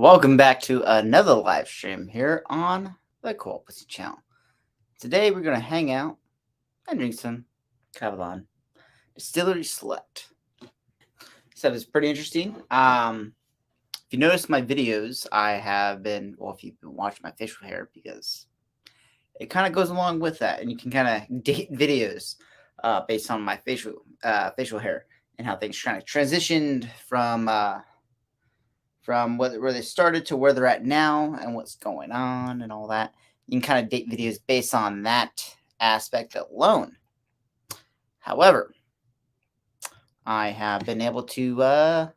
Welcome back to another live stream here on the Cool Pussy channel. Today we're going to hang out and drink some Kavalan Distillery Select. So it's pretty interesting. If you notice my videos, I have been, well, if you've been watching my facial hair, because it kind of goes along with that, and you can kind of date videos based on my facial hair and how things kind of transitioned from where they started to where they're at now and what's going on and all that. You can kind of date videos based on that aspect alone. However, I have been able to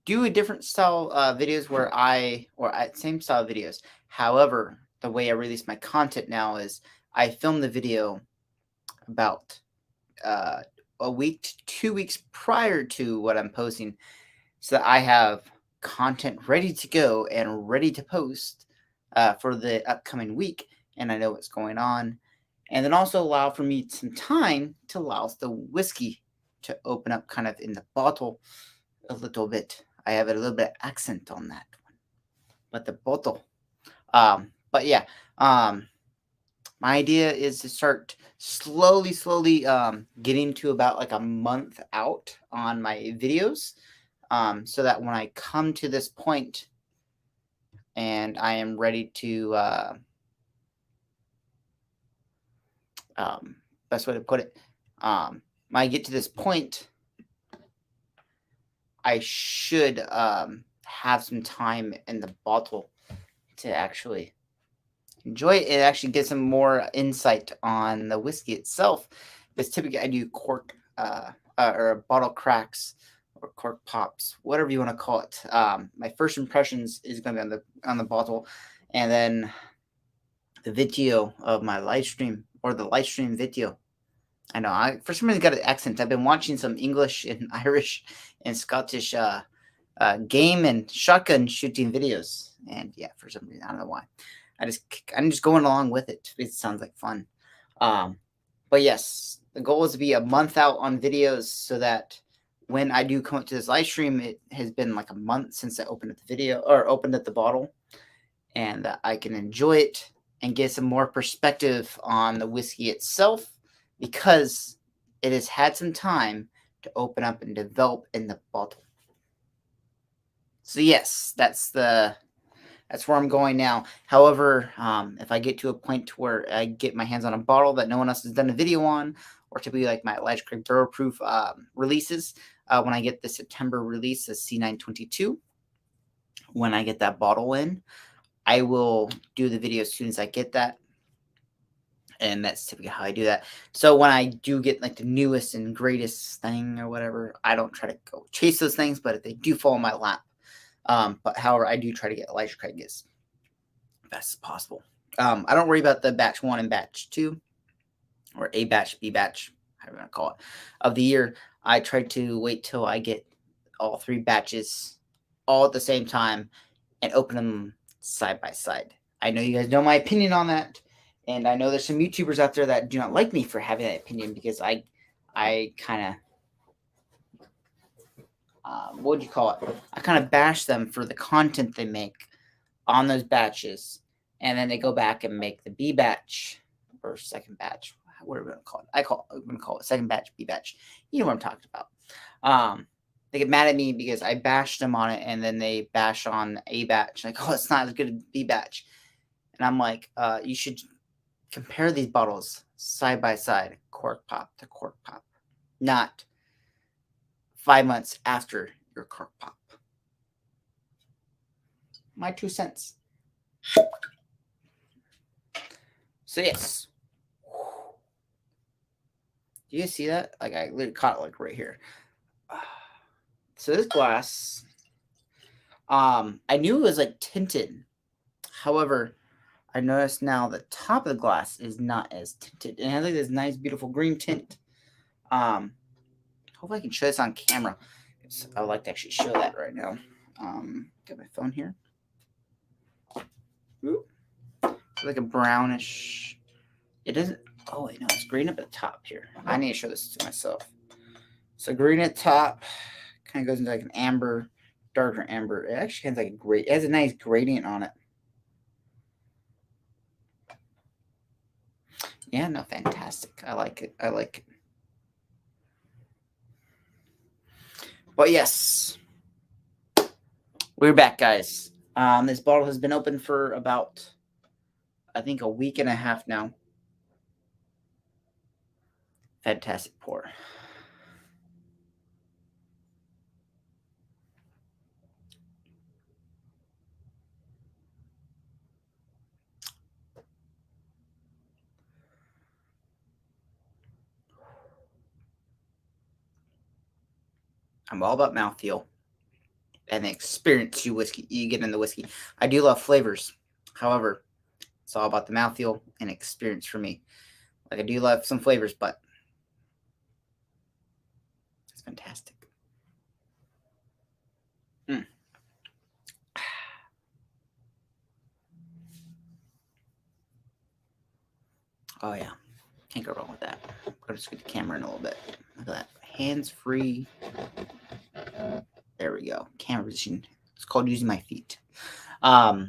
do a different style videos same style videos. However, the way I release my content now is I film the video about a week to 2 weeks prior to what I'm posting, so that I have content ready to go and ready to post for the upcoming week, and I know what's going on. And then also allow for me some time to allow the whiskey to open up kind of in the bottle a little bit. I have a little bit of accent on that one. But the bottle. But yeah, my idea is to start slowly getting to about like a month out on my videos. So that when I come to this point and I am ready to, best way to put it, when I get to this point, I should have some time in the bottle to actually enjoy it and actually get some more insight on the whiskey itself. Because typically I do cork or bottle cracks or cork pops, whatever you want to call it. My first impressions is going to be on the bottle, and then the video of my live stream, or the live stream video. I know I for some reason got an accent. I've been watching some English and Irish and Scottish game and shotgun shooting videos, and yeah, for some reason I don't know why. I'm just going along with it. It sounds like fun. But yes, the goal is to be a month out on videos so that when I do come up to this live stream, it has been like a month since I opened up the video or opened up the bottle, and I can enjoy it and get some more perspective on the whiskey itself, because it has had some time to open up and develop in the bottle. So yes, that's where I'm going now. However, if I get to a point where I get my hands on a bottle that no one else has done a video on, or typically like my Elijah Craig Barrel Proof releases, when I get the September release of C922, when I get that bottle in, I will do the video as soon as I get that. And that's typically how I do that. So when I do get like the newest and greatest thing or whatever, I don't try to go chase those things, but if they do fall in my lap, but however, I do try to get Elijah Craig as best as possible. I don't worry about the batch 1 and batch 2, or A batch, B batch, however you want to call it, of the year. I try to wait till I get all 3 batches all at the same time and open them side by side. I know you guys know my opinion on that, and I know there's some YouTubers out there that do not like me for having that opinion, because I kind of, what would you call it? I kind of bash them for the content they make on those batches, and then they go back and make the B batch or second batch, whatever you want to call it. I'm going to call it second batch, B batch. You know what I'm talking about. They get mad at me because I bashed them on it, and then they bash on A batch. Like, oh, it's not as good as B batch. And I'm like, you should compare these bottles side by side, cork pop to cork pop, not 5 months after your cork pop. My 2 cents. So yes. Do you see that? Like, I literally caught it like right here. So this glass, I knew it was like tinted. However, I noticed now the top of the glass is not as tinted. And it has like this nice, beautiful green tint. Hopefully I can show this on camera. I would like to actually show that right now. Get my phone here. Ooh. It's like a brownish. It doesn't. Oh wait, no, it's green up at the top here. I need to show this to myself. So green at the top, kind of goes into like an amber, darker amber. It actually has like it has a nice gradient on it. Yeah, no, fantastic. I like it. I like it. But yes, we're back, guys. This bottle has been open for about, I think, a week and a half now. Fantastic pour. I'm all about mouthfeel and the experience you get in the whiskey. I do love flavors. However, it's all about the mouthfeel and experience for me. Like, I do love some flavors, but it's fantastic. Mm. Oh yeah, can't go wrong with that. I'm gonna just get the camera in a little bit. Look at that, hands-free. There we go. Camera position. It's called using my feet. No,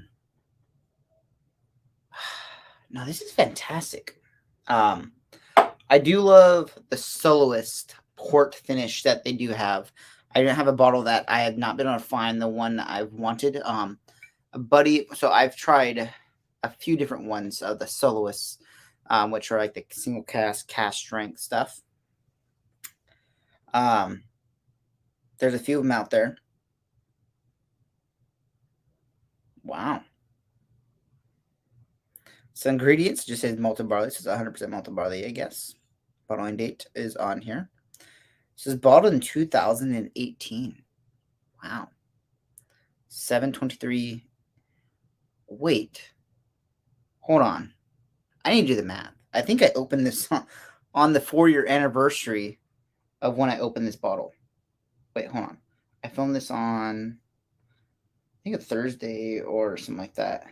this is fantastic. I do love the Soloist port finish that they do have. I didn't have a bottle that I have not been able to find the one I've wanted. A buddy, so I've tried a few different ones of the Soloists, which are like the single cask strength stuff. There's a few of them out there. Wow. So ingredients just says malted barley. This is 100% malted barley, I guess. Bottling date is on here. This is bottled in 2018. Wow. 723. Wait. Hold on. I need to do the math. I think I opened this on the 4-year anniversary of when I opened this bottle. Wait, hold on. I filmed this on, I think, a Thursday or something like that.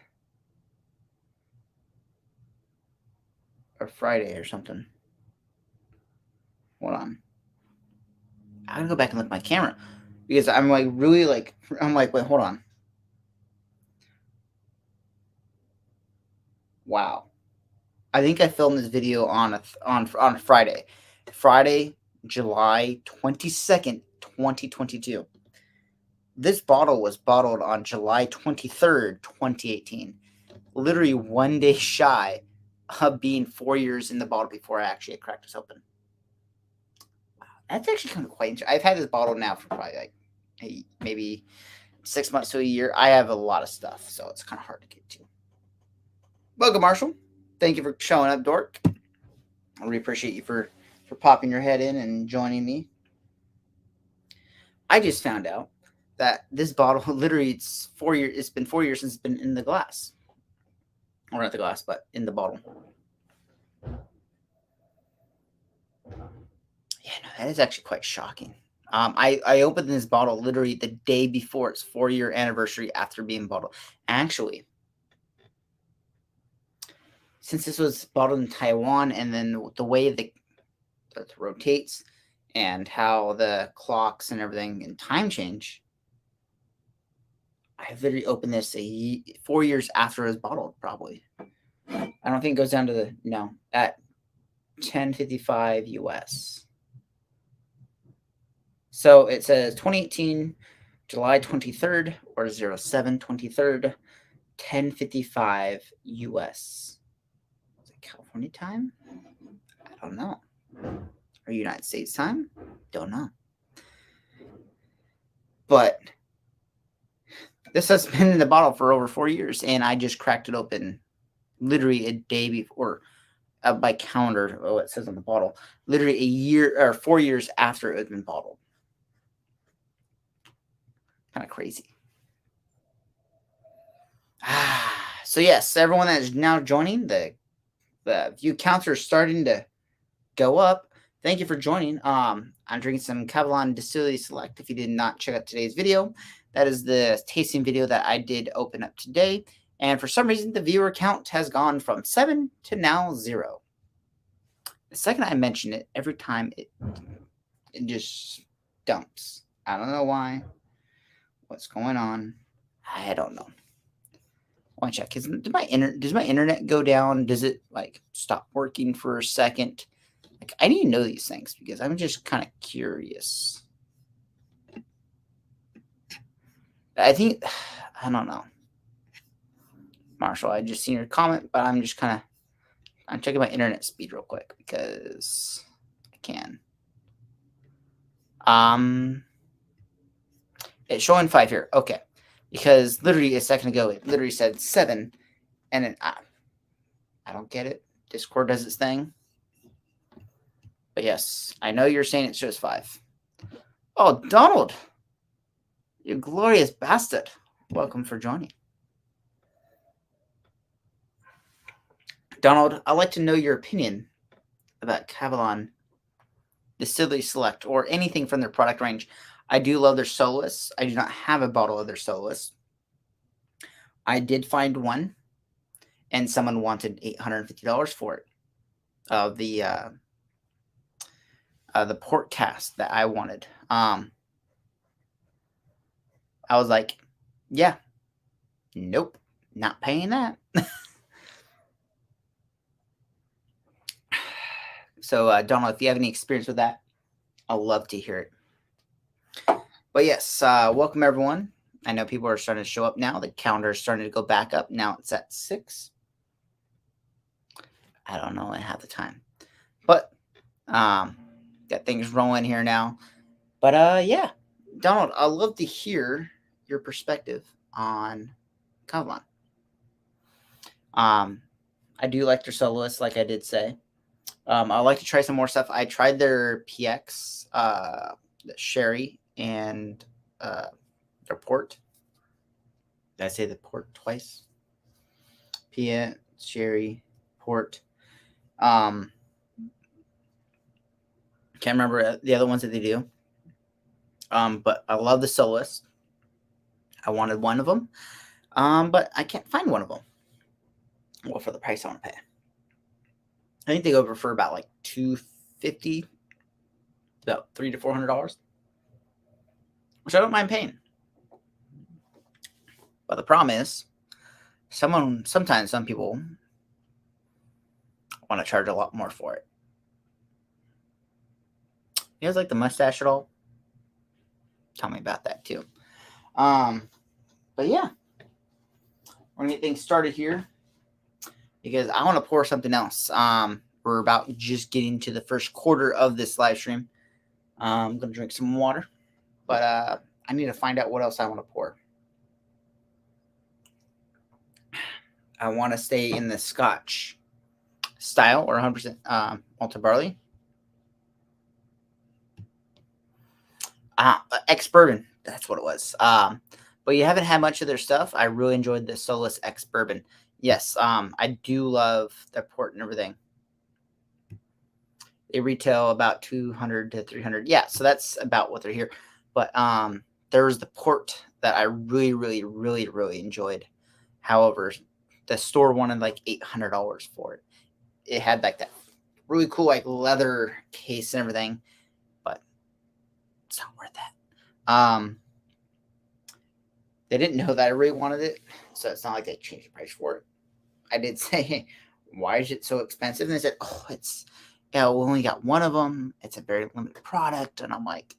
Or Friday or something. Hold on. I gotta go back and look at my camera. Because I'm like really like, I'm like, wait, hold on. Wow. I think I filmed this video on Friday. Friday, July 22nd, 2022. This bottle was bottled on July 23rd, 2018. Literally one day shy of being 4 years in the bottle before I actually had cracked this open. Wow, that's actually kind of quite interesting. I've had this bottle now for probably like maybe 6 months to a year. I have a lot of stuff, so it's kind of hard to get to. Welcome, Marshall. Thank you for showing up, Dork. I really appreciate you for popping your head in and joining me. I just found out that this bottle, literally, it's 4 years. It's been 4 years since it's been in the glass, or not the glass, but in the bottle. Yeah, no, that is actually quite shocking. I opened this bottle literally the day before its 4-year anniversary after being bottled. Actually, since this was bottled in Taiwan, and then the way it rotates and how the clocks and everything and time change, I literally opened this 4 years after it was bottled, probably. I don't think it goes down to at 10:55 US. So it says 2018, July 23rd or 07/23rd, 10:55 US. Is it California time? I don't know. Or United States time? Don't know. But this has been in the bottle for over 4 years, and I just cracked it open literally a day before, by calendar, it says on the bottle, literally a year or 4 years after it had been bottled. Kind of crazy. So yes, everyone that is now joining, the view counts are starting to go up. Thank you for joining. I'm drinking some Kavalan Distillery Select. If you did not check out today's video, that is the tasting video that I did open up today. And for some reason, the viewer count has gone from 7 to now 0. The second I mention it, every time it just dumps. I don't know why. What's going on? I don't know. I want to check. Does my internet go down? Does it like stop working for a second? Like, I need to know these things because I'm just kind of curious. I think I don't know. Marshall, I just seen your comment, but I'm checking my internet speed real quick because I can. It's showing 5 here. Okay. Because literally a second ago it literally said 7 and then I don't get it. Discord does its thing. But yes, I know you're saying it shows 5. Oh, Donald. You glorious bastard. Welcome for joining. Donald, I'd like to know your opinion about Kavalan Distillery Select or anything from their product range. I do love their soloists. I do not have a bottle of their soloists. I did find one, and someone wanted $850 for it. The port cast that I wanted. I was like, yeah, nope, not paying that. So, Donald, if you have any experience with that, I'd love to hear it. But yes, welcome everyone. I know people are starting to show up now. The calendar is starting to go back up. Now it's at 6. I don't know. I have the time. But got things rolling here now. But yeah, Donald, I'd love to hear your perspective on Kavalan. I do like their soloists, like I did say. I'd like to try some more stuff. I tried their PX, the sherry, and their port. Did I say the port twice? PX, sherry, port. Can't remember the other ones that they do. But I love the soloist. I wanted one of them. But I can't find one of them. Well, for the price I want to pay. I think they go for about like $250, about $300 to $400, which I don't mind paying. But the problem is, sometimes some people want to charge a lot more for it. You guys like the mustache at all? Tell me about that too. But yeah, we're gonna get things started here because I want to pour something else. We're about just getting to the first quarter of this live stream. I'm gonna drink some water, but I need to find out what else I want to pour. I want to stay in the Scotch style or 100% malted barley. Ex-bourbon, that's what it was. But you haven't had much of their stuff. I really enjoyed the Solus ex-bourbon. Yes, I do love their port and everything. They retail about $200 to $300. Yeah, so that's about what they're here. But there was the port that I really, really, really, really enjoyed. However, the store wanted like $800 for it. It had like that really cool like leather case and everything, but it's not worth that. They didn't know that I really wanted it, so it's not like they changed the price for it. I did say, why is it so expensive? And they said, oh, we only got one of them. It's a very limited product. And I'm like,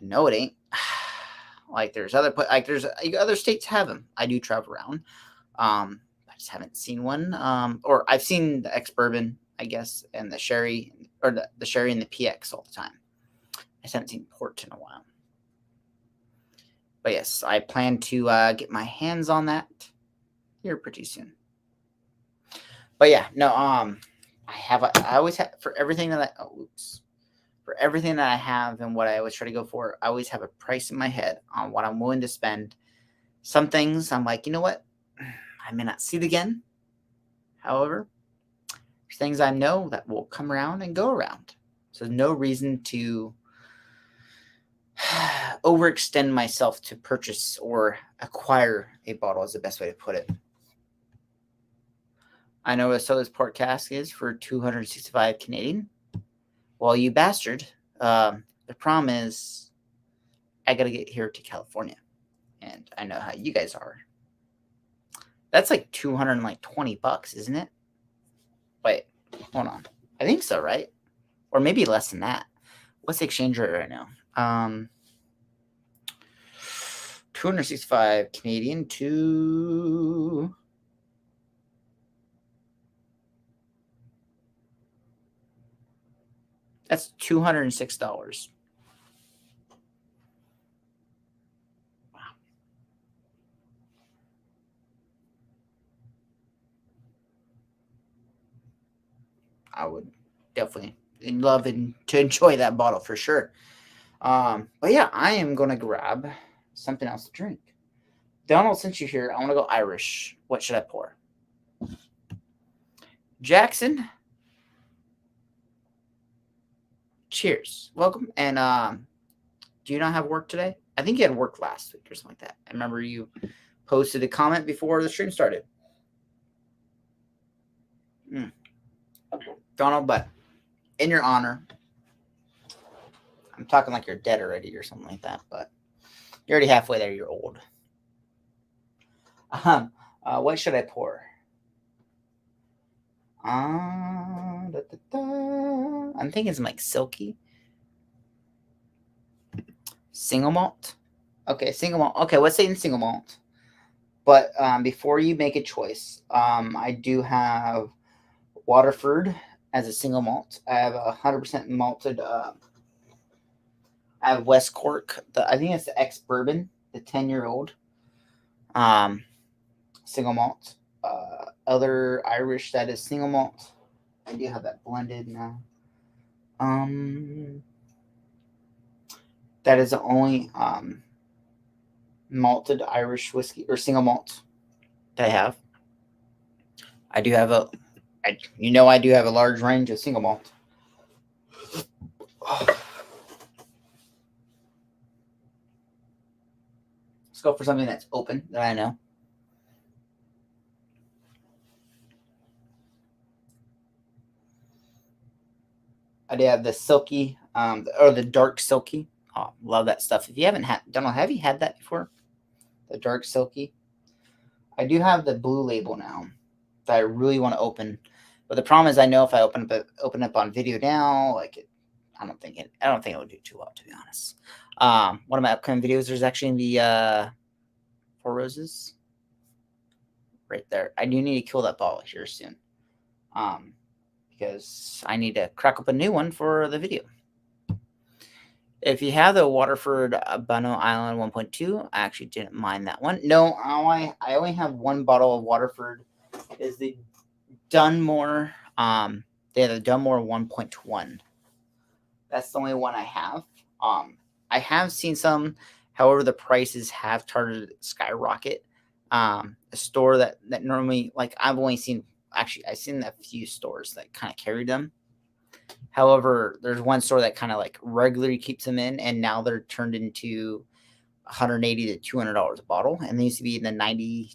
no, it ain't. Like there's other states have them. I do travel around. I just haven't seen one. Or I've seen the ex-bourbon, I guess, and the sherry, or the sherry and the PX all the time. I just haven't seen port in a while. But yes, I plan to get my hands on that here pretty soon. But yeah, no, I always have for everything that for everything that I have and what I always try to go for, I always have a price in my head on what I'm willing to spend. Some things I'm like, you know what? I may not see it again. However, there's things I know that will come around and go around. So there's no reason to overextend myself to purchase or acquire a bottle is the best way to put it. I know what Solus port cask is for $265 Canadian. Well, you bastard. The problem is I got to get here to California. And I know how you guys are. That's like $220, isn't it? Wait, hold on. I think so, right? Or maybe less than that. What's the exchange rate right now? 265 Canadian to that's $206. Wow. I would definitely love to enjoy that bottle for sure. But yeah, I am gonna grab something else to drink. Donald, since you're here, I want to go Irish. What should I pour? Jackson, cheers. Welcome. And do you not have work today? I think you had work last week or something like that. I remember you posted a comment before the stream started. Donald, but in your honor, I'm talking like you're dead already or something like that, but you're already halfway there. You're old. What should I pour? I'm thinking some like silky. Single malt. Okay, single malt. Okay, let's say in single malt. But before you make a choice, I do have Waterford as a single malt. I have 100% malted. I have West Cork. I think it's the ex bourbon, the 10-year-old. Single malt. Other Irish that is single malt. I do have that blended now. That is the only malted Irish whiskey or single malt that I have. I do have I do have a large range of single malt. Let's go for something that's open that I know. I do have the silky, or the dark silky. Oh, love that stuff. If you haven't had, Donald, have you had that before? The dark silky. I do have the blue label now that I really want to open, but the problem is I know if I open up on video now, like I don't think it would do too well, to be honest. One of my upcoming videos, there's actually the Four Roses right there. I do need to kill that bottle here soon. Because I need to crack up a new one for the video. If you have the Waterford Bono Island 1.2, I actually didn't mind that one. No, I only have one bottle of Waterford. Is the Dunmore. They have the Dunmore 1.1. That's the only one I have. I have seen some. However, the prices have started to skyrocket. A store that normally, like, I've only seen. Actually, I've seen a few stores that kind of carry them. However, there's one store that kind of like regularly keeps them in, and now they're turned into $180 to $200 a bottle, and they used to be in the $90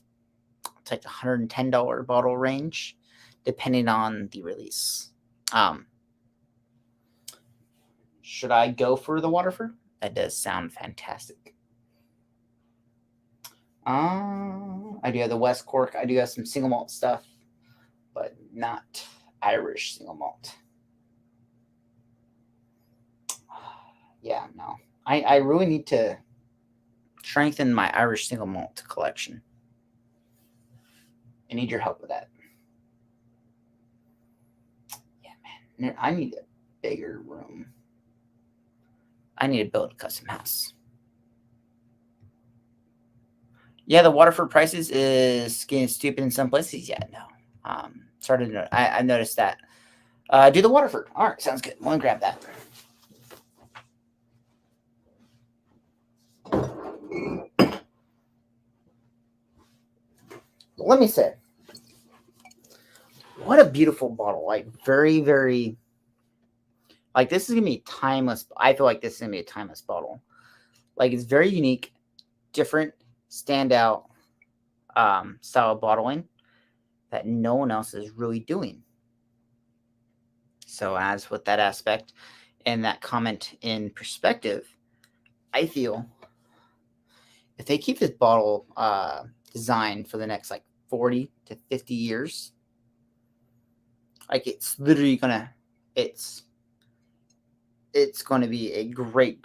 to like $110 bottle range, depending on the release. Should I go for the Waterford? That does sound fantastic. I do have the West Cork. I do have some single malt stuff, but not Irish single malt. Yeah, no. I really need to strengthen my Irish single malt collection. I need your help with that. Yeah, man. I need a bigger room. I need to build a custom house. Yeah, the Waterford prices is getting stupid in some places. Yeah, no. I noticed that. Do the Waterford. All right, sounds good. I'm gonna grab that. Let me say, what a beautiful bottle! Like very, very. Like this is gonna be timeless. I feel like this is gonna be a timeless bottle. Like it's very unique, different, standout style of bottling that no one else is really doing. So, as with that aspect and that comment in perspective, I feel if they keep this bottle design for the next like 40 to 50 years, like it's literally gonna it's going to be a great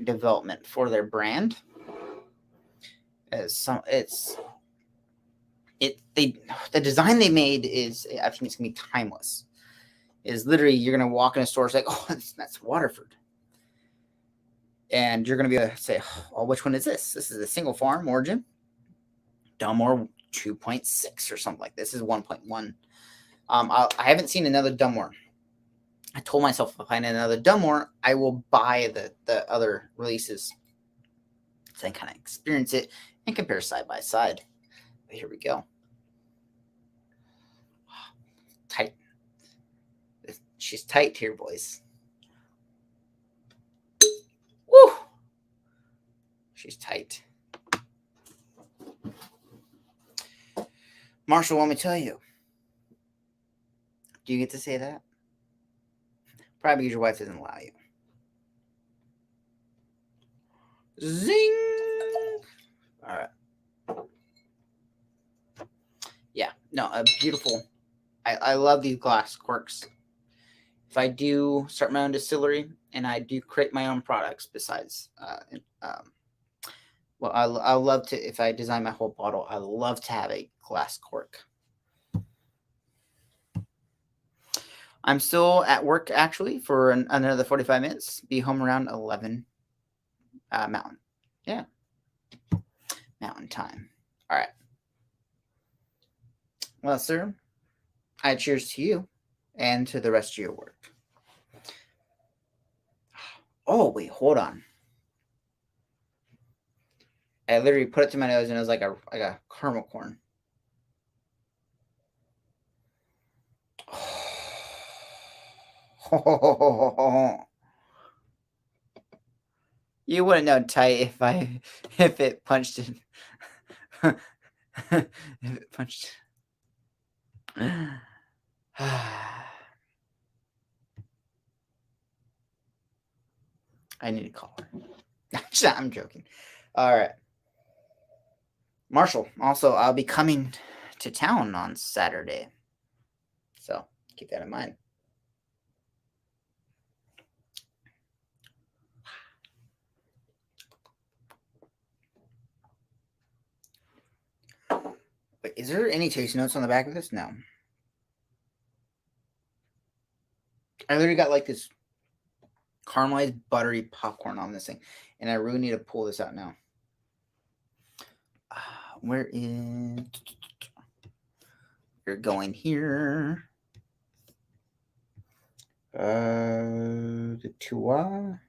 development for their brand. The design they made is, I think it's gonna be timeless. Is literally, you're gonna walk in a store, it's like, oh, that's Waterford, and you're gonna be able to say, oh, which one is this? This is a single farm origin, Dunmore 2.6 or something like this. This is 1.1. I haven't seen another Dunmore. I told myself if I find another Dunmore, I will buy the other releases so I kind of experience it and compare side by side. But here we go. Tight. She's tight here, boys. Woo! She's tight. Marshall, let me tell you. Do you get to say that? Probably because your wife doesn't allow you. Zing! All right. Yeah, no, a beautiful. I love these glass corks. If I do start my own distillery and I do create my own products, besides, well, I love to, if I design my whole bottle, I love to have a glass cork. I'm still at work actually for another 45 minutes. Be home around 11 Mountain. Yeah. Mountain time. All right. Well, sir, I cheers to you and to the rest of your work. Oh, wait, hold on. I literally put it to my nose and it was like a caramel corn. You wouldn't know tight if it punched it. If it punched. I need to call her. I'm joking. All right. Marshall, also, I'll be coming to town on Saturday. So keep that in mind. Wait, is there any taste notes on the back of this? No. I literally got like this caramelized buttery popcorn on this thing, and I really need to pull this out now. Where is... You're going here. The Tua,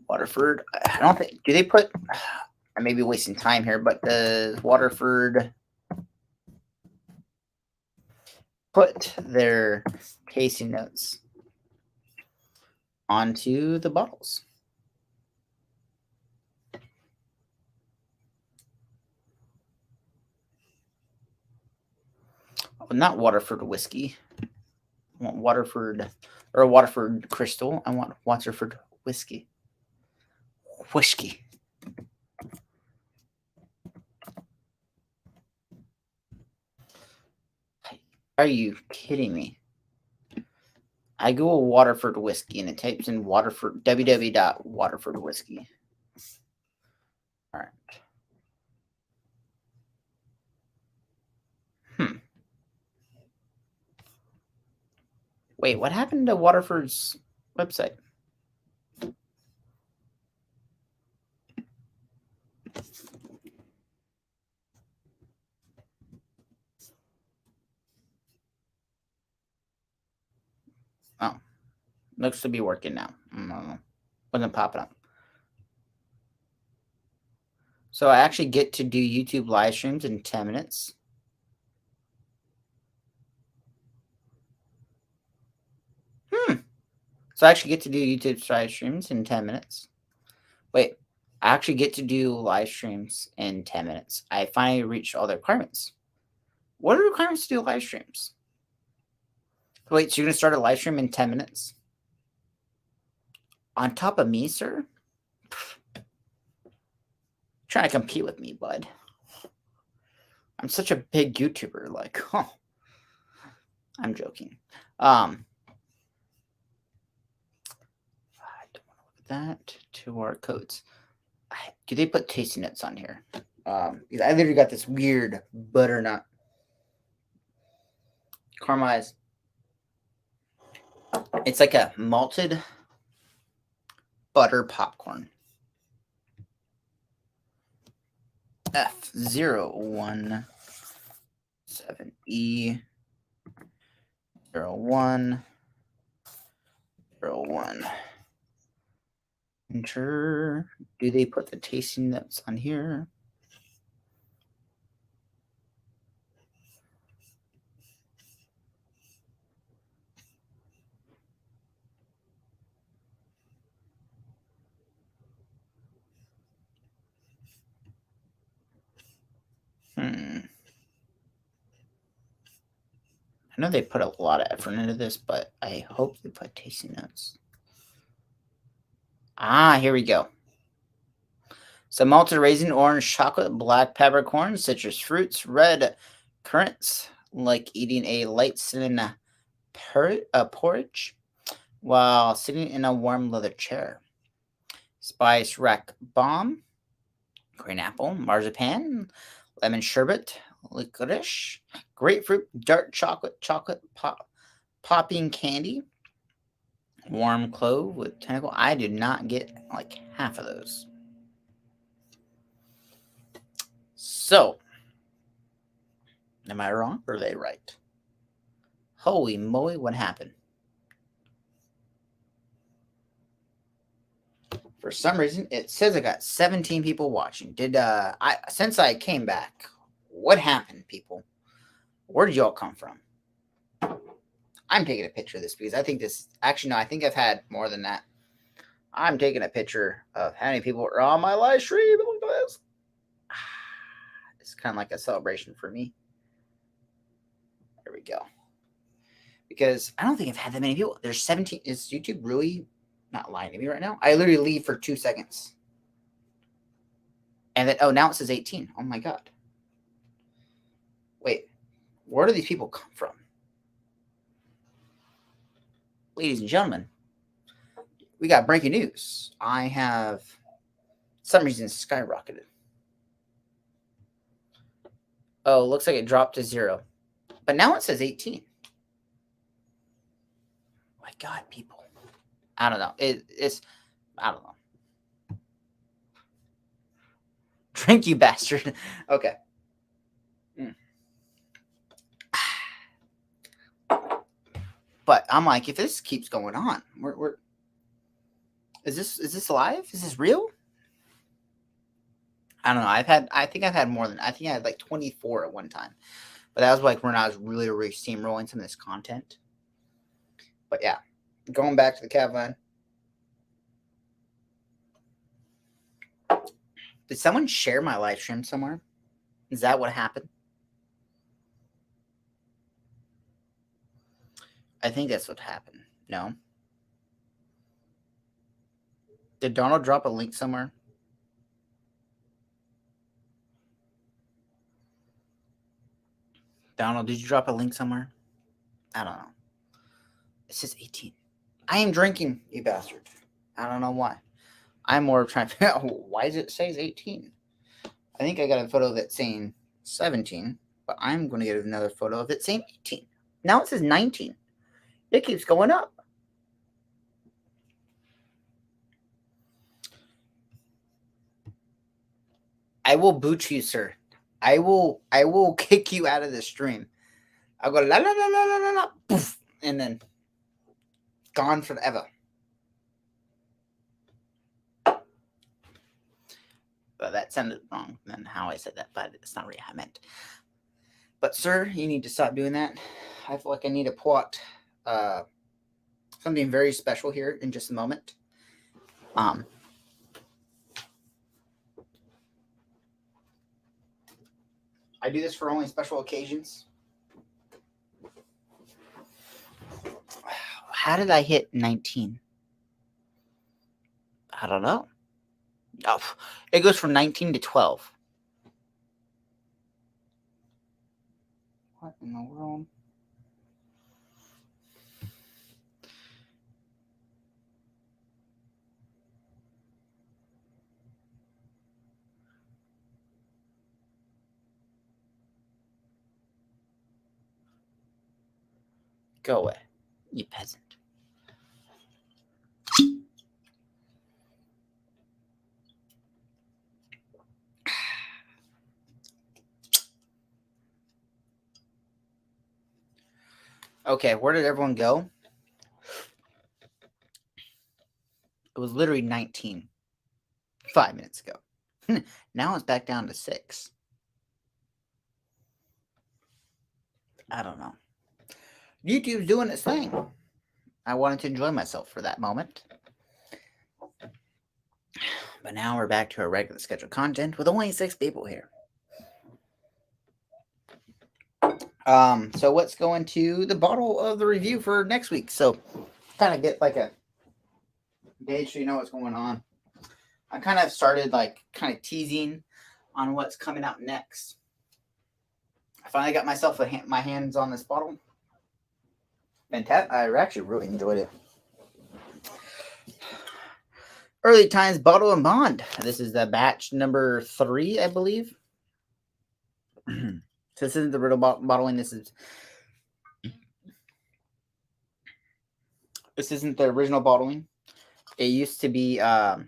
Waterford. I don't think, do they put, I may be wasting time here, but does Waterford put their tasting notes onto the bottles? Oh, not Waterford whiskey. I want Waterford, or Waterford Crystal. I want Waterford whiskey. Whiskey. Are you kidding me? I Google Waterford whiskey and it types in Waterford, www.waterford whiskey. All right. Wait, what happened to Waterford's website? Oh, looks to be working now. Wasn't popping up. So I actually get to do YouTube live streams in 10 minutes. So I actually get to do YouTube live streams in 10 minutes. Wait, I actually get to do live streams in 10 minutes. I finally reached all the requirements. What are the requirements to do live streams? Wait, so you're going to start a live stream in 10 minutes? On top of me, sir? Trying to compete with me, bud. I'm such a big YouTuber. Like, huh. I'm joking. I don't want to look at that. 2R codes. Do they put tasty nuts on here? I literally got this weird butternut caramelized. It's like a malted butter popcorn. F017E0101. Enter. Do they put the tasty nuts on here? I know they put a lot of effort into this, but I hope they put tasty nuts. Here we go. So malted raisin, orange chocolate, black peppercorn, citrus fruits, red currants, like eating a light cinnamon porridge while sitting in a warm leather chair. Spice rack bomb, green apple, marzipan, lemon sherbet, licorice, grapefruit, dark chocolate, popping candy, warm clove with tentacle. I did not get like half of those. So, am I wrong or are they right? Holy moly, what happened? For some reason, it says I got 17 people watching. Since I came back, what happened, people? Where did y'all come from? I'm taking a picture of this because I think this, actually, no, I think I've had more than that. I'm taking a picture of how many people are on my live stream. Look at this. It's kind of like a celebration for me. There we go. Because I don't think I've had that many people. There's 17. Is YouTube really not lying to me right now? I literally leave for 2 seconds. And then, oh, now it says 18. Oh my God. Wait, where do these people come from? Ladies and gentlemen, we got breaking news. I have, some reason, skyrocketed. Oh, looks like it dropped to 0. But now it says 18. My God, people. I don't know. It's, I don't know. Drink, you bastard. Okay. But I'm like, if this keeps going on, is this live? Is this real? I don't know. I think I've had more than, I think I had like 24 at one time. But that was like when I was really steamrolling some of this content. But yeah, going back to the Cavline. Did someone share my live stream somewhere? Is that what happened? I think that's what happened. No? Did Donald drop a link somewhere? Donald, did you drop a link somewhere? I don't know. It says 18. I am drinking, you bastard. I don't know why. I'm more trying to figure out why does it say 18? I think I got a photo of it saying 17, but I'm going to get another photo of it saying 18. Now it says 19. It keeps going up. I will boot you, sir. I will kick you out of the stream. I'll go la la la la la la la, poof, and then gone forever. But that sounded wrong than how I said that, but it's not really how I meant. But sir, you need to stop doing that. I feel like I need to pull out something very special here in just a moment. I do this for only special occasions. How did I hit 19? I don't know. Oh, it goes from 19 to 12. What in the world? Go away, you peasant. Okay, where did everyone go? It was literally 19 5 minutes ago. Now it's back down to 6. I don't know. YouTube's doing its thing. I wanted to enjoy myself for that moment. But now we're back to our regular scheduled content with only 6 people here. So let's go into the bottle of the review for next week. So kind of get like a gauge so you know what's going on. I kind of started like kind of teasing on what's coming out next. I finally got myself my hands on this bottle. Fantastic. I actually really enjoyed it. Early Times Bottle and Bond. This is the batch number 3, I believe. So this isn't the real bottling. This isn't the original bottling. It used to be okay.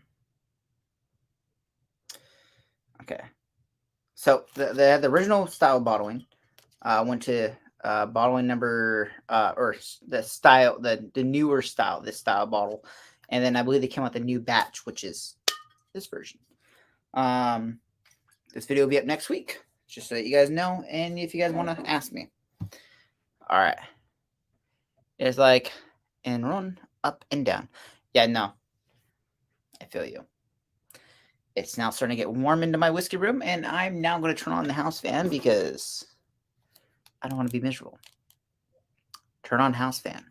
So the original style bottling went to bottling number or the style, the newer style, this style bottle, and then I believe they came out with a new batch, which is this version. This video will be up next week, just so that you guys know, and if you guys want to ask me. All right, it's like and run up and down. Yeah, no, I feel you. It's now starting to get warm into my whiskey room, and I'm now going to turn on the house fan because I don't want to be miserable. Turn on house fan.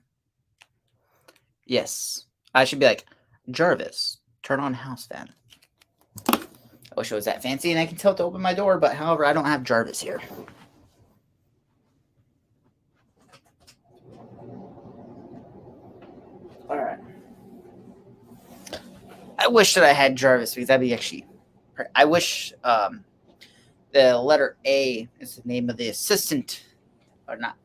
Yes. I should be like, Jarvis, turn on house fan. I wish it was that fancy and I can tell it to open my door, but however, I don't have Jarvis here. Alright. I wish that I had Jarvis because that'd be actually... I wish the letter A is the name of the assistant, or not.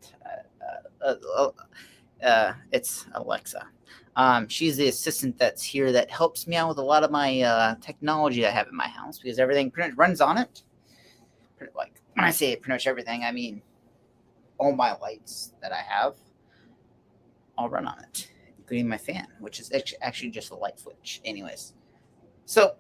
It's Alexa. She's the assistant that's here that helps me out with a lot of my technology I have in my house because everything pretty much runs on it. Like when I say pretty much everything, I mean all my lights that I have all run on it, including my fan, which is actually just a light switch. Anyways, so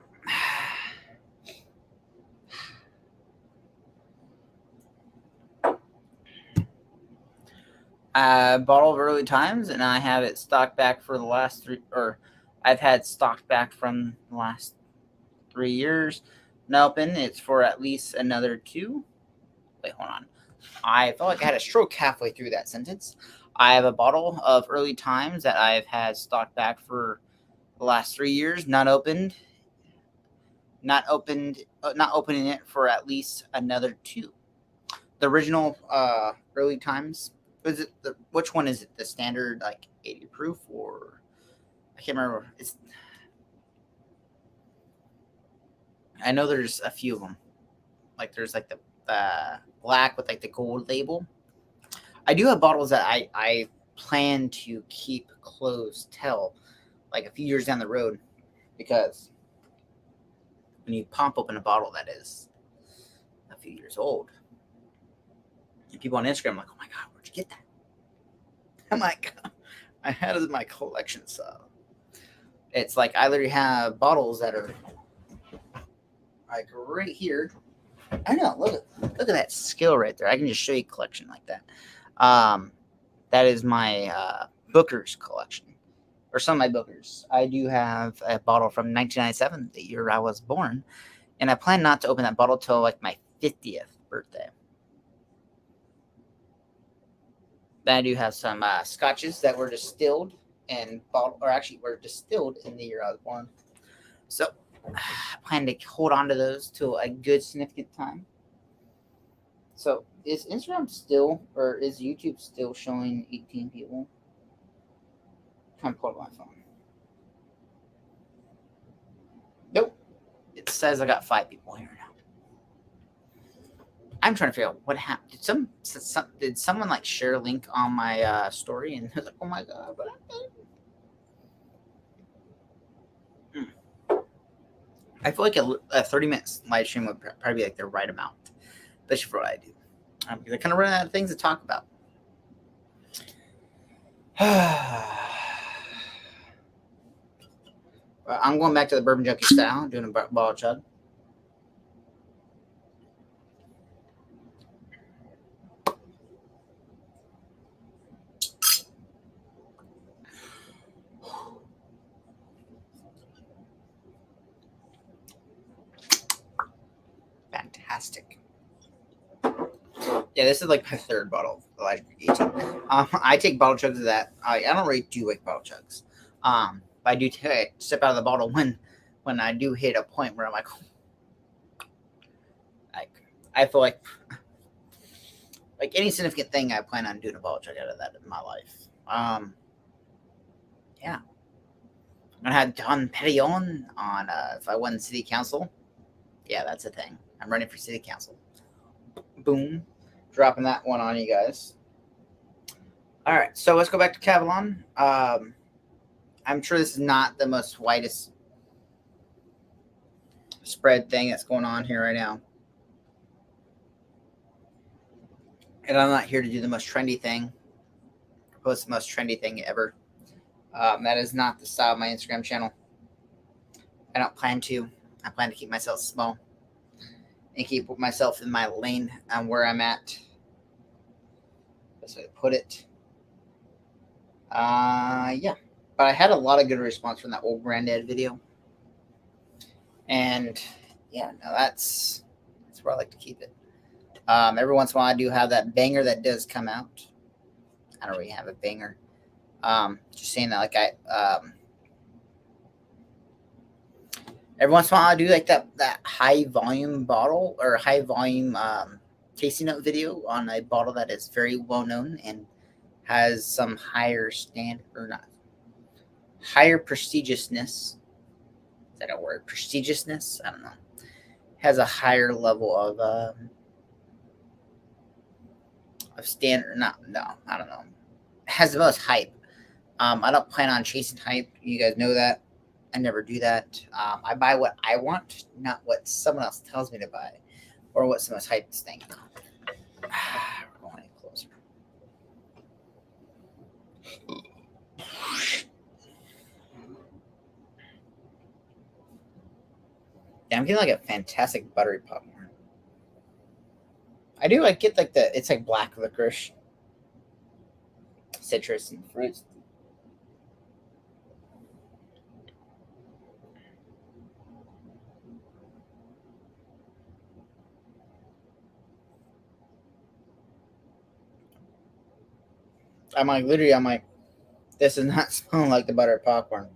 bottle of Early Times, and I have it stocked back for the last 3, or I've had stocked back from the last 3 years. Nopen, it's for at least another 2. Wait, hold on. I felt like I had a stroke halfway through that sentence. I have a bottle of Early Times that I've had stocked back for the last 3 years, not opening it for at least another 2. The original Early Times, which one is it? The standard like 80 proof, or I can't remember. I know there's a few of them. Like there's like the black with like the gold label. I do have bottles that I plan to keep closed till like a few years down the road, because when you pop open a bottle that is a few years old, and people on Instagram are like, oh my god, where'd you get that? I'm like, I had it in my collection, so it's like I literally have bottles that are like right here. I know, look at that skill right there. I can just show you collection like that. That is my Booker's collection, or some of my Bookers. I do have a bottle from 1997, the year I was born, and I plan not to open that bottle till like my 50th birthday. Then I do have some scotches that were distilled and bottled, or actually were distilled in the year I was born. So plan to hold on to those till a good significant time. So is Instagram still, or is YouTube still showing 18 people? I'm trying to pull up my phone. Nope. It says I got 5 people here now. I'm trying to figure out what happened. Did someone like share a link on my story and I was like, oh my god, what happened? I feel like a 30-minute live stream would probably be like the right amount, especially for what I do. Because I kind of run out of things to talk about. I'm going back to the bourbon junkie style, doing a bottle chug. Fantastic. Yeah, this is like my 3rd bottle of Elijah Creek 18. I take bottle chugs of that. I don't really do like bottle chugs. But I do sip out of the bottle when I do hit a point where I'm like I feel like any significant thing, I plan on doing a bottle chug out of that in my life. Yeah. I'm gonna have Don Petillon on if I won city council. Yeah, that's a thing. I'm running for city council. Boom. Dropping that one on you guys. All right, so let's go back to Cavalon. I'm sure this is not the most widest spread thing that's going on here right now. And I'm not here to do the most trendy thing, post the most trendy thing ever. That is not the style of my Instagram channel. I don't plan to. I plan to keep myself small and keep myself in my lane on where I'm at. That's how I put it. Yeah. But I had a lot of good response from that old granddad video. And yeah, no, that's where I like to keep it. Every once in a while I do have that banger that does come out. I don't really have a banger. Just saying that, like every once in a while I do like that high volume bottle or high volume tasting note video on a bottle that is very well known and has some higher standard, or not higher prestigiousness. Is that a word? Prestigiousness? I don't know. Has a higher level of standard. No, I don't know. Has the most hype. I don't plan on chasing hype. You guys know that. I never do that. I buy what I want, not what someone else tells me to buy, or what someone's hyped thing. We're going closer. Yeah, I'm getting like a fantastic buttery popcorn. I do like get like it's like black licorice, citrus, and fruits. I'm like, this is not smelling like the buttered popcorn.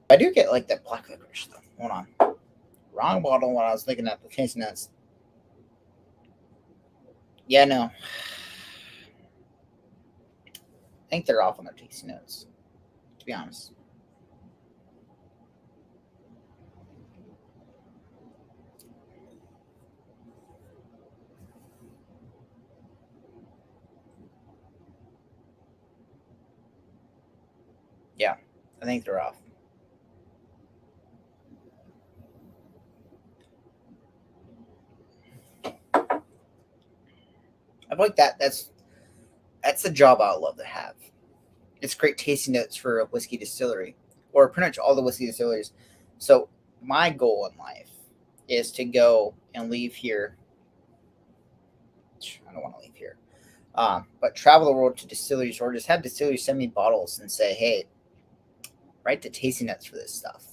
I do get like that black licorice though. Hold on. Wrong bottle when I was looking at the taste notes. Yeah, no. I think they're off on their tasting notes, to be honest. Yeah, I think they're off. I like that. That's the job I would love to have. It's great tasting notes for a whiskey distillery, or pretty much all the whiskey distilleries. So my goal in life is to go and leave here. I don't want to leave here, but travel the world to distilleries, or just have distilleries send me bottles and say, "Hey, write the tasting notes for this stuff."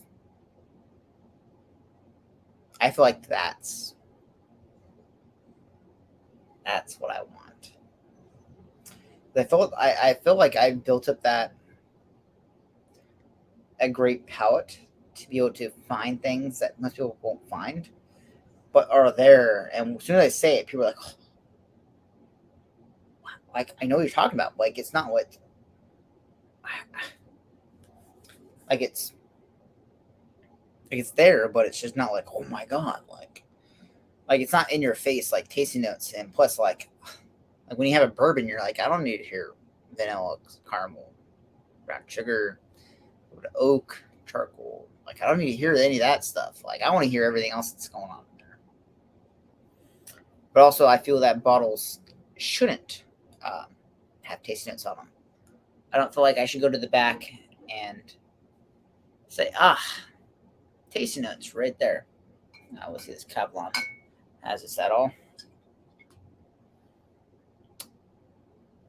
I feel like that's what I want. I feel like I built up a great palate to be able to find things that most people won't find, but are there. And as soon as I say it, people are like, oh, like I know what you're talking about. Like it's not what, like it's there, but it's just not like, oh my god, like it's not in your face like tasting notes. And plus, like when you have a bourbon, you're like, I don't need to hear vanilla, caramel, brown sugar, oak, charcoal. Like I don't need to hear any of that stuff. Like I want to hear everything else that's going on in there. But also, I feel that bottles shouldn't have tasting notes on them. I don't feel like I should go to the back and say, tasting notes right there. Now we'll see this Kevlar has this at all.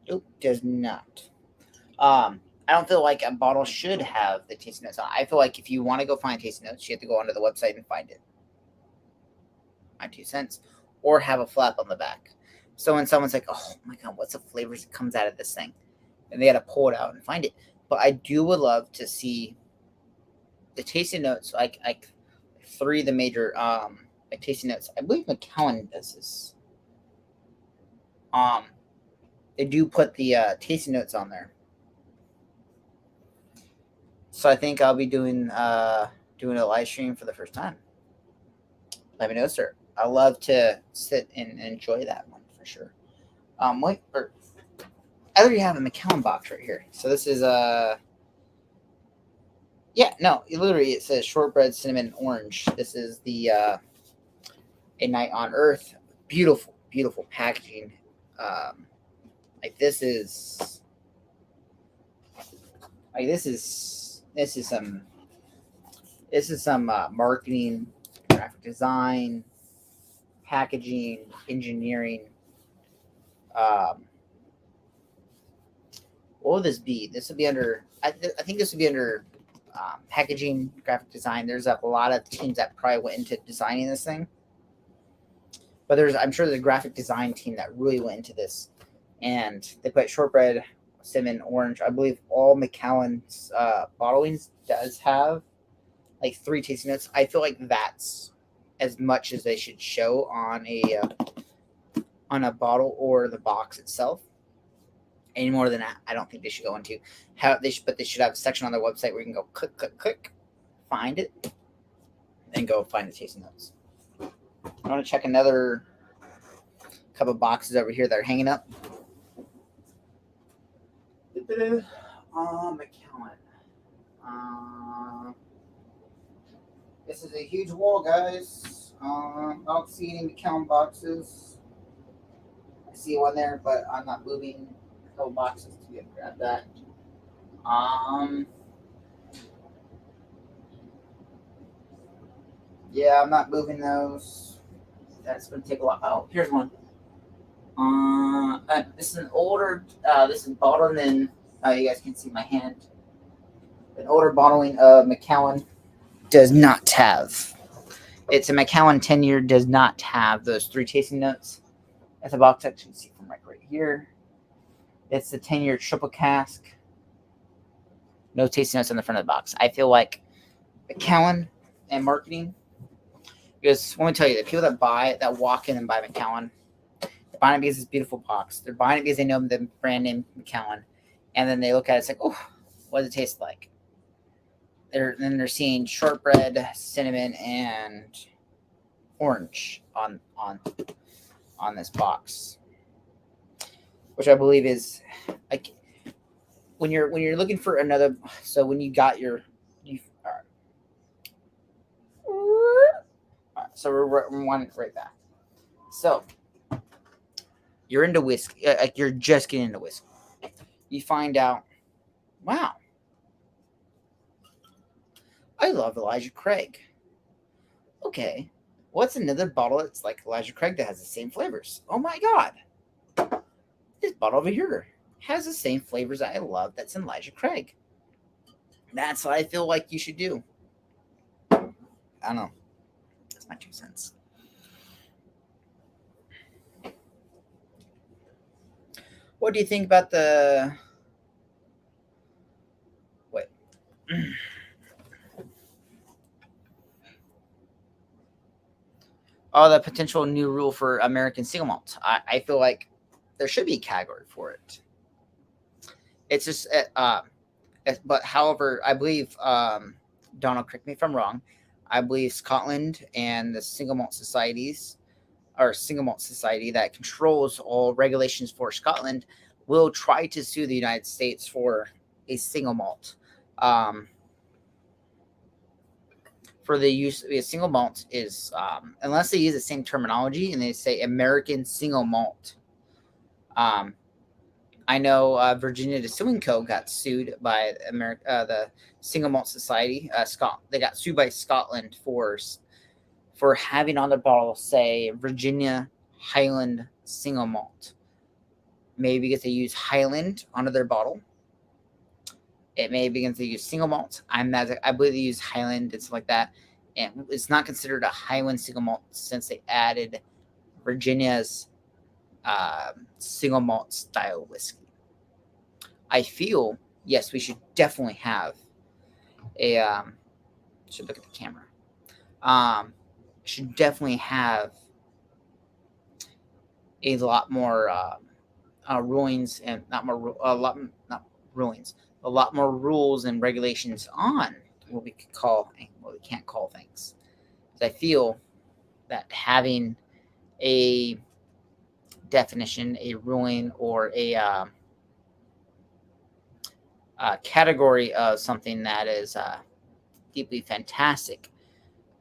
Nope, does not. I don't feel like a bottle should have the tasting notes on. I feel like if you want to go find tasting notes, you have to go onto the website and find it. My 2 cents. Or have a flap on the back. So when someone's like, oh my god, what's the flavors that comes out of this thing? And they got to pull it out and find it. But I would love to see the tasting notes, like 3 of the major like tasting notes. I believe Macallan does this. They do put the tasting notes on there. So I think I'll be doing a live stream for the first time. Let me know, sir. I love to sit and enjoy that one for sure. I already have a Macallan box right here. So this is literally it says shortbread cinnamon orange. This is the A Night on Earth. Beautiful, beautiful packaging. This is some marketing, graphic design, packaging, engineering. What will this be? This would be under. I think this would be under packaging, graphic design. There's a lot of teams that probably went into designing this thing, but I'm sure there's a graphic design team that really went into this, and they put shortbread, cinnamon, orange. I believe all Macallan's bottlings does have like 3 tasting notes. I feel like that's as much as they should show on a bottle or the box itself. Any more than that, I don't think they should go into. But they should have a section on their website where you can go click, find it, and go find the tasting notes. I want to check another couple boxes over here that are hanging up. Macallan. This is a huge wall, guys. I don't see any Macallan boxes. I see one there, but I'm not moving a couple boxes to be able to grab that. Yeah, I'm not moving those. That's going to take a while. Oh, here's one. This is an older. This is bottled in. You guys can see my hand. An older bottling of Macallan does not have. It's a Macallan 10-year. Does not have those 3 tasting notes. That's a box that you can see from right here. It's the 10-year triple cask. No tasting notes on the front of the box. I feel like Macallan and marketing. Because let me tell you, the people that walk in and buy Macallan, they're buying it because it's a beautiful box. They're buying it because they know the brand name Macallan. And then they look at it, it's like, oh, what does it taste like? Then they're seeing shortbread, cinnamon, and orange on this box, which I believe is like when you're looking for another. So when you got all right, so we're one right back. So you're into whiskey, like you're just getting into whiskey. You find out, wow, I love Elijah Craig. Okay, what's another bottle that's like Elijah Craig that has the same flavors? Oh my god, this bottle over here has the same flavors I love that's in Elijah Craig. That's what I feel like you should do. I don't know. That's my 2 cents. What do you think about the... Wait. the potential new rule for American single malt. I feel like there should be a category for it. It's just, but however, I believe, Donald, correct me if I'm wrong, I believe Scotland and the single malt societies, or single malt society that controls all regulations for Scotland, will try to sue the United States for a single malt. For the use of a single malt is, unless they use the same terminology and they say American single malt. I know Virginia Distilling Co. got sued by the Single Malt Society. They got sued by Scotland for having on the bottle say Virginia Highland Single Malt. Maybe because they use Highland onto their bottle. It may be because they use single malt. I believe they use Highland and stuff like that. And it's not considered a Highland single malt since they added Virginia's single malt style whiskey. I feel, yes, we should definitely have a should look at the camera. Should definitely have a lot more rulings and not more rules and regulations on what we could call and what we can't call things. I feel that having a definition, a ruling, or a category of something that is deeply fantastic,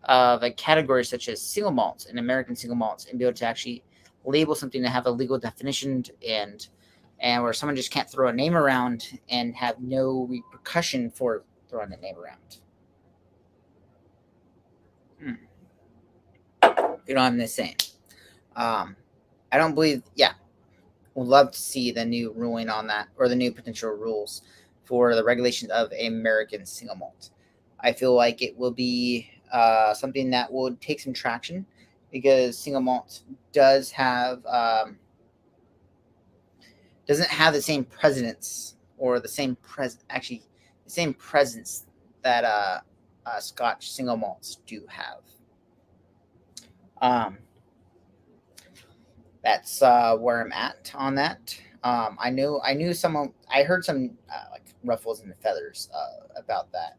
of a category such as single malts and American single malts, and be able to actually label something to have a legal definition and where someone just can't throw a name around and have no repercussion for throwing a name around. You know what I'm saying? I don't believe. Yeah, would love to see the new ruling on that, or the new potential rules for the regulations of American single malt. I feel like it will be something that would take some traction, because single malt doesn't have the same presence, or the same presence that Scotch single malts do have. That's where I'm at on that. I heard some like ruffles and feathers about that.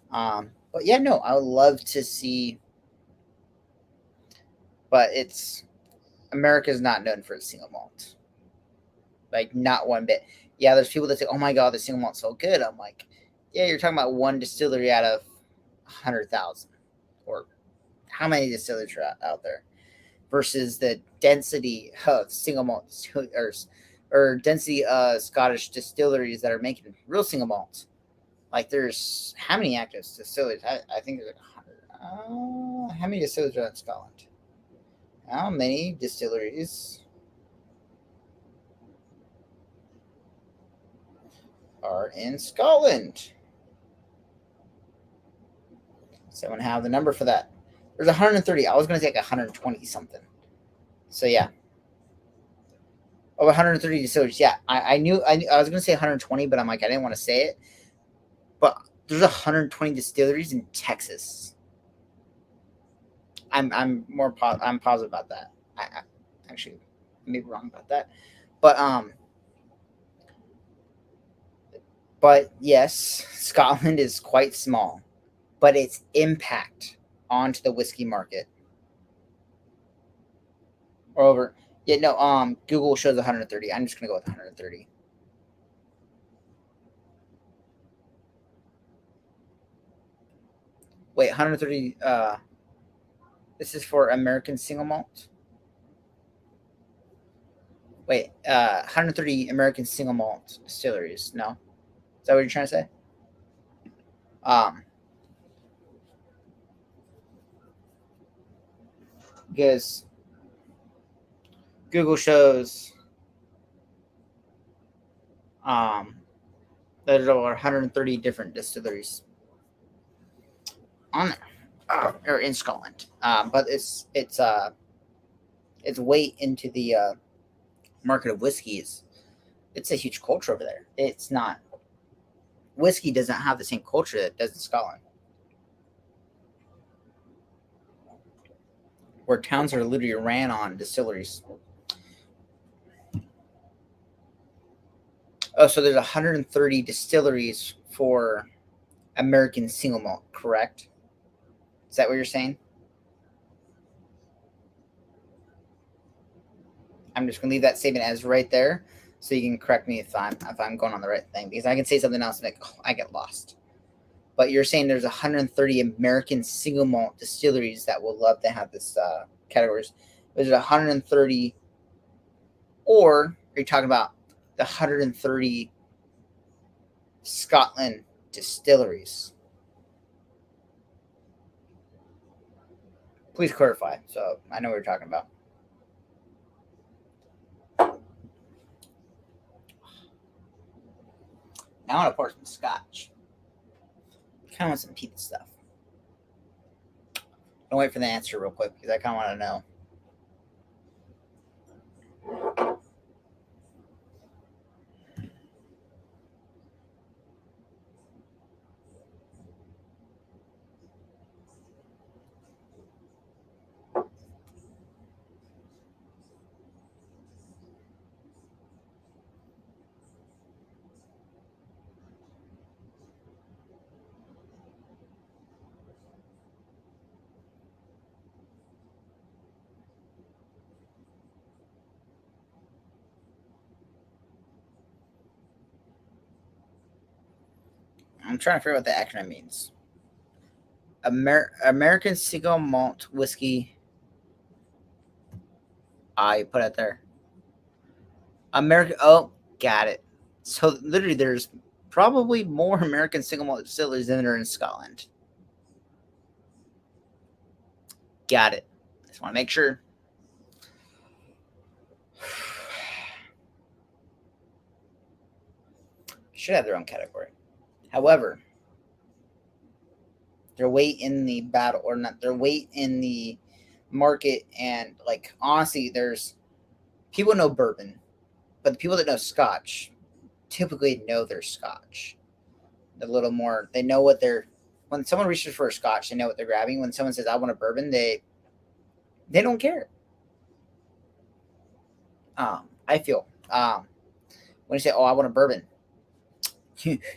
But yeah, no, I would love to see. But America's not known for its single malt, like not one bit. Yeah, there's people that say, "Oh my god, the single malt's so good." I'm like, yeah, you're talking about one distillery out of 100,000, or how many distilleries are out there, versus the density of single malt, or density of Scottish distilleries that are making real single malts. Like, there's how many active distilleries? I think there's like 100. How many distilleries are in Scotland? How many distilleries are in Scotland? Someone have the number for that? There's 130. I was going to take 120 something. So yeah. Oh, 130 distilleries. Yeah, I knew. I was going to say 120, but I'm like, I didn't want to say it. But there's 120 distilleries in Texas. I'm positive about that. I actually may be wrong about that, but yes, Scotland is quite small, but its impact onto the whiskey market, or over. Yeah, no. Google shows 130. I'm just gonna go with 130. Wait, 130. This is for American single malt. Wait, 130 American single malt distilleries. No, is that what you're trying to say? Because Google shows that there are 130 different distilleries on there, or in Scotland. But its weight into the market of whiskeys, it's a huge culture over there. It's not whiskey doesn't have the same culture that it does in Scotland. where towns are literally ran on distilleries. Oh, so there's 130 distilleries for American single malt, correct? Is that what you're saying? I'm just gonna leave that statement as right there, so you can correct me if I'm going on the right thing, because I can say something else and I get lost. But you're saying there's 130 American single malt distilleries that will love to have this categories. Is it 130, or are you talking about the 130 Scotland distilleries? Please clarify, so I know what you're talking about. Now I want to pour some scotch. I kind of want some peat stuff. I'll wait for the answer real quick because I kind of want to know. I'm trying to figure out what the acronym means. American single malt whiskey. You put it there. American. Oh, got it. So literally, there's probably more American single malt distilleries than there are in Scotland. Got it. Just want to make sure. Should have their own category. However, their weight in the battle, or not their weight in the market, and like honestly, there's people know bourbon, but the people that know Scotch typically know their Scotch. A little more, they know what they're. When someone reaches for a Scotch, they know what they're grabbing. When someone says, "I want a bourbon," they don't care. I feel when you say, "Oh, I want a bourbon,"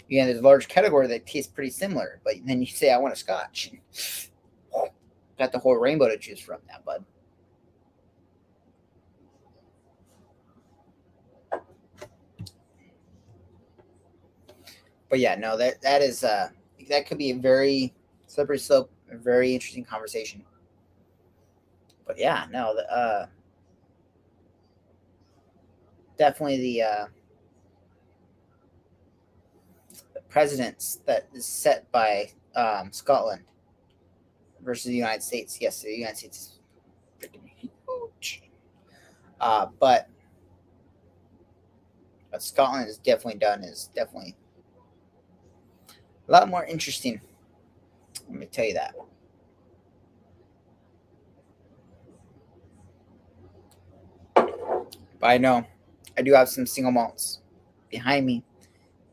there's a large category that tastes pretty similar, but then you say, "I want a Scotch." Got the whole rainbow to choose from, that bud. But yeah, no, that is that could be a very slippery slope, a very interesting conversation. But yeah, no, definitely the precedents that is set by Scotland versus the United States. Yes, the United States is freaking huge, but what Scotland has definitely done is definitely a lot more interesting. Let me tell you that. But I know I do have some single malts behind me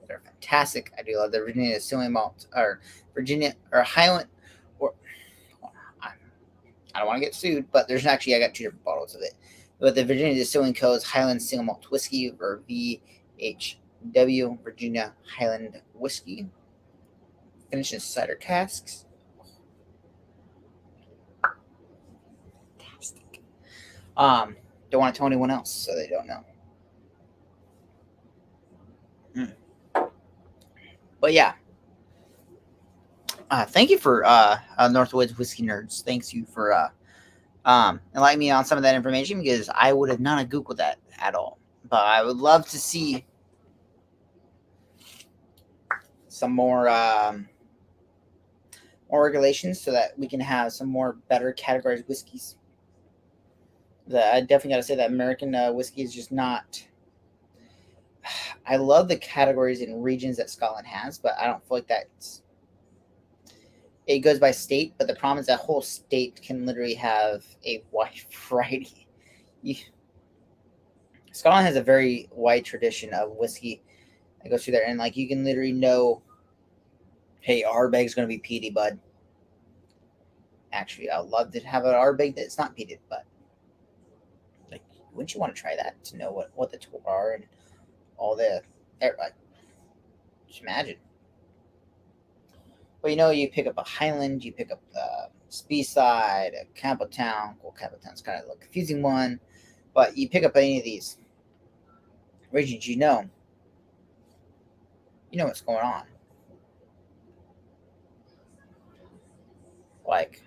that are fantastic. I do love the Virginia Distilling Malt, or Virginia or Highland, or I don't want to get sued, but there's actually I got two different bottles of it. But the Virginia Distilling Co.'s Highland Single Malt Whiskey, or VHW, Virginia Highland Whiskey, finished in cider casks. Fantastic. Don't want to tell anyone else, so they don't know. But yeah, thank you for Northwoods Whiskey Nerds. Thanks you for enlightening me on some of that information, because I would have not Googled that at all. But I would love to see some more regulations so that we can have some more better categorized whiskeys. I definitely got to say that American whiskey is just not. I love the categories and regions that Scotland has, but I don't feel like that's. It goes by state, but the problem is that whole state can literally have a wide variety. Scotland has a very wide tradition of whiskey that goes through there, and like you can literally know, hey, Ardbeg's going to be peaty, bud, Actually, I'd love to have an Ardbeg that's not peated, but like, wouldn't you want to try that to know what the tools are and all the like? Just imagine. Well, you pick up a Highland, you pick up Speyside, a Campbelltown. Well, Campbelltown's kind of a confusing one, but you pick up any of these regions, you know what's going on. Like,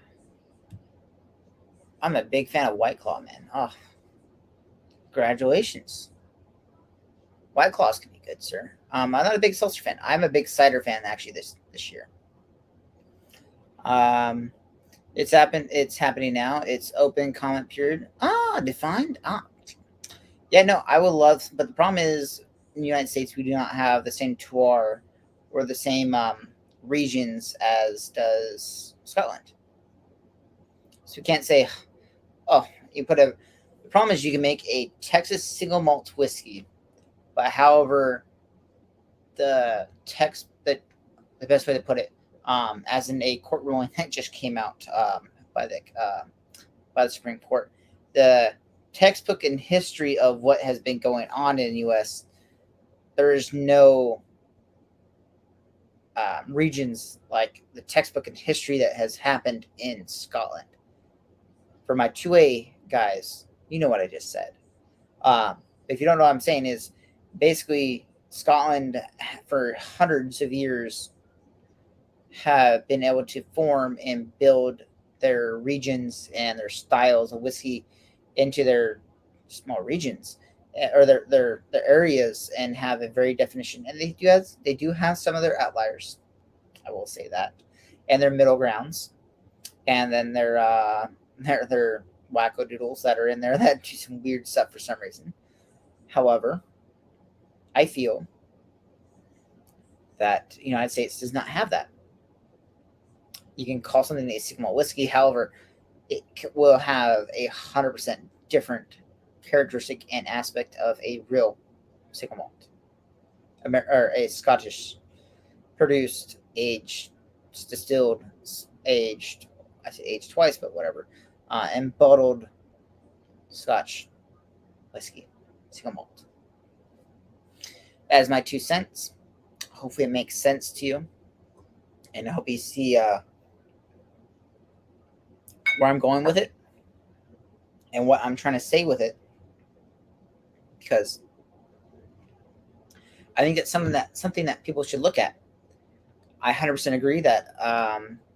I'm a big fan of White Claw, man. Oh, congratulations. White Claws can be good, sir. I'm not a big seltzer fan. I'm a big cider fan actually this year. It's happened. It's happening now. It's open comment period. Defined. Yeah, no, I would love, but the problem is in the United States we do not have the same terroir or the same regions as does Scotland. So we can't say, oh, you put a. The problem is you can make a Texas single malt whiskey, but however, the best way to put it, as in a court ruling that just came out by the Supreme Court, the textbook in history of what has been going on in the U.S. There is no regions like the textbook in history that has happened in Scotland. For my 2A guys, you know what I just said. If you don't know what I'm saying, is basically Scotland for hundreds of years have been able to form and build their regions and their styles of whiskey into their small regions or their areas and have a very definition. And they do have some of their outliers, I will say that, and their middle grounds, and then their wackadoodles that are in there that do some weird stuff for some reason. However, I feel that the United States does not have that. You can call something a single malt whiskey, however, it will have 100% different characteristic and aspect of a real single malt, or a Scottish produced, aged, distilled, aged. I say aged twice, but whatever, and bottled Scotch whiskey, single malt. That is my 2 cents. Hopefully, it makes sense to you, and I hope you see where I'm going with it and what I'm trying to say with it, because I think it's something that people should look at. I 100% agree that,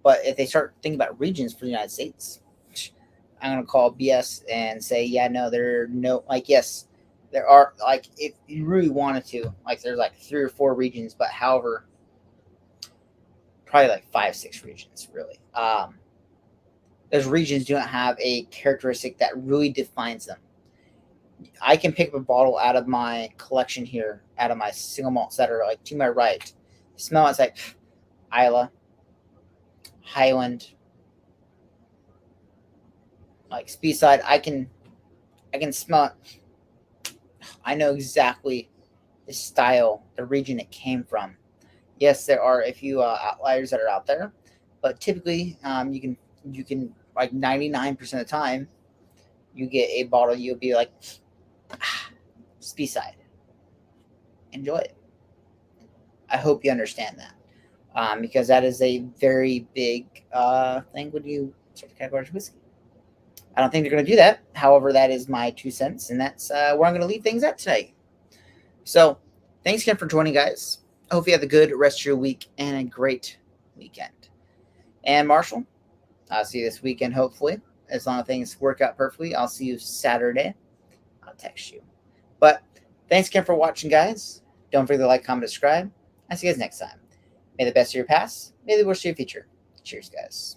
but if they start thinking about regions for the United States, I'm going to call BS and say, yeah, no, there are no, like, yes, there are, like, if you really wanted to, like, there's like 3 or 4 regions, but however, probably like 5, 6 regions, really. Those regions do not have a characteristic that really defines them. I can pick up a bottle out of my collection here, out of my single malts that are like to my right. Smell it's like Islay, Highland, like Speyside. I can smell it. I know exactly the style, the region it came from. Yes, there are a few outliers that are out there, but typically you can like 99% of the time you get a bottle, you'll be like, Speyside. Enjoy it. I hope you understand that, because that is a very big thing when you start to categorize whiskey. I don't think they're going to do that. However, that is my 2 cents, and that's where I'm going to leave things at today. So, thanks again for joining, guys. I hope you have a good rest of your week and a great weekend. And Marshall, I'll see you this weekend, hopefully. As long as things work out perfectly, I'll see you Saturday. I'll text you. But thanks again for watching, guys. Don't forget to like, comment, subscribe. I'll see you guys next time. May the best of your past, may the worst of your future. Cheers, guys.